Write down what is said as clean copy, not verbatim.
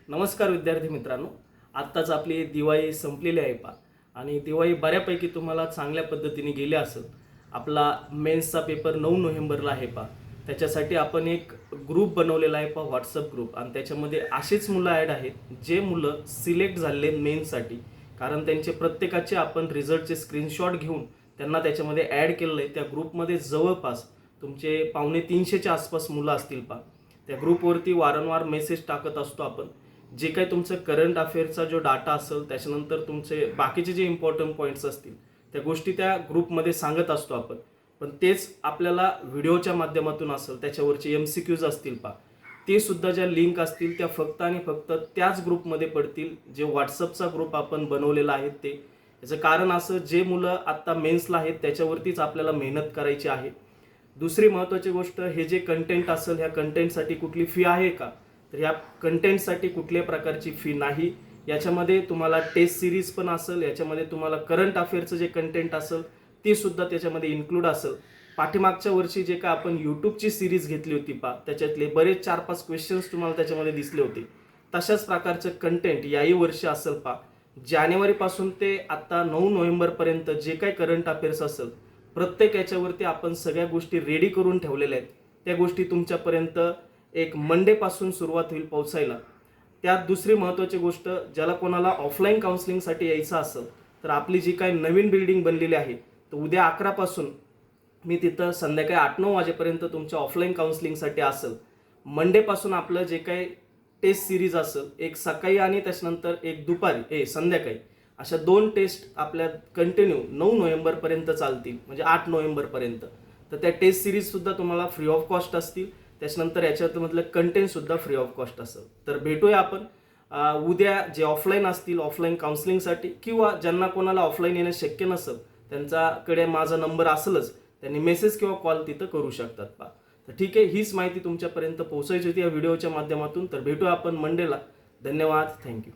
नमस्कार विद्यार्थी मित्रांनो, आत्ताच आपली दिवाळी संपलेली आहे पा आणि दिवाळी बऱ्यापैकी तुम्हाला चांगल्या पद्धतीने गेली असेल. आपला मेन्सचा पेपर 9 नोव्हेंबरला आहे पा. त्याच्यासाठी आपण एक ग्रुप बनवलेला आहे पा, व्हॉट्सअप ग्रुप, आणि त्याच्यामध्ये असेच मुलं ॲड आहेत जे मुलं सिलेक्ट झाले मेन्ससाठी. कारण त्यांचे प्रत्येकाचे आपण रिझल्टचे स्क्रीनशॉट घेऊन त्यांना त्याच्यामध्ये ॲड केलेलं आहे. त्या ग्रुपमध्ये जवळपास तुमचे 250-300च्या आसपास मुलं असतील पा. त्या ग्रुपवरती वारंवार मेसेज टाकत असतो आपण. जे काही तुमचं करंट अफेअरचा जो डाटा असेल, त्याच्यानंतर तुमचे बाकीचे जे इम्पॉर्टंट पॉईंट्स असतील त्या गोष्टी त्या ग्रुपमध्ये सांगत असतो आपण. पण तेच आपल्याला व्हिडिओच्या माध्यमातून असेल, त्याच्यावरचे MCQs असतील पा, ते सुद्धा ज्या लिंक असतील त्या फक्त आणि फक्त त्याच ग्रुपमध्ये पडतील जे व्हॉट्सअपचा ग्रुप आपण बनवलेला आहे ते. याचं कारण असं, जे मुलं आत्ता मेन्सला आहेत त्याच्यावरतीच आपल्याला मेहनत करायची आहे. दुसरी महत्त्वाची गोष्ट, हे जे कंटेंट असेल ह्या कंटेंटसाठी कुठली फी आहे का, तर ह्या कंटेंटसाठी कुठल्याही प्रकारची फी नाही. याच्यामध्ये तुम्हाला टेस्ट सिरीज पण असेल, याच्यामध्ये तुम्हाला करंट अफेअरचं जे कंटेंट असेल ते सुद्धा त्याच्यामध्ये इन्क्लूड असेल. पाठीमागच्या वर्षी जे का आपण यूट्यूबची सिरीज घेतली होती पा, त्याच्यातले बरेच 4-5 क्वेश्चन्स तुम्हाला त्याच्यामध्ये दिसले होते. तशाच प्रकारचं कंटेंट याही वर्षी असेल पा. जानेवारीपासून ते आत्ता 9 नोव्हेंबरपर्यंत जे काही करंट अफेअर्स असेल, प्रत्येक याच्यावरती आपण सगळ्या गोष्टी रेडी करून ठेवलेल्या आहेत. त्या गोष्टी तुमच्यापर्यंत एक मंडेपासून सुरुवात होईल पोहोचायला. त्यात दुसरी महत्त्वाची गोष्ट, ज्याला कोणाला ऑफलाईन काउन्सिलिंगसाठी यायचं असेल तर आपली जी काही नवीन बिल्डिंग बनलेली आहे, तर उद्या 11 पासून मी तिथं संध्याकाळी 8-9 वाजेपर्यंत तुमच्या ऑफलाईन काउन्सिलिंगसाठी असेल. मंडेपासून आपलं जे काही टेस्ट सिरीज असेल, एक सकाळी आणि त्याच्यानंतर एक दुपारी संध्याकाळी, अशा 2 टेस्ट आपल्या कंटिन्यू 9 नोव्हेंबरपर्यंत चालतील, म्हणजे 8 नोव्हेंबरपर्यंत. तर त्या टेस्ट सिरीजसुद्धा तुम्हाला फ्री ऑफ कॉस्ट असतील. त्याच्यानंतर याच्यामधलं कंटेंटसुद्धा फ्री ऑफ कॉस्ट असेल. तर भेटूया आपण उद्या, जे ऑफलाईन असतील ऑफलाईन काउन्सिलिंगसाठी, किंवा ज्यांना कोणाला ऑफलाईन येणं शक्य नसेल त्यांच्याकडे माझा नंबर असेलच, त्यांनी मेसेज किंवा कॉल तिथं करू शकतात पा. तर ठीक आहे, हीच माहिती तुमच्यापर्यंत पोहोचायची होती या व्हिडिओच्या माध्यमातून. तर भेटूया आपण मंडेला. धन्यवाद, थँक्यू.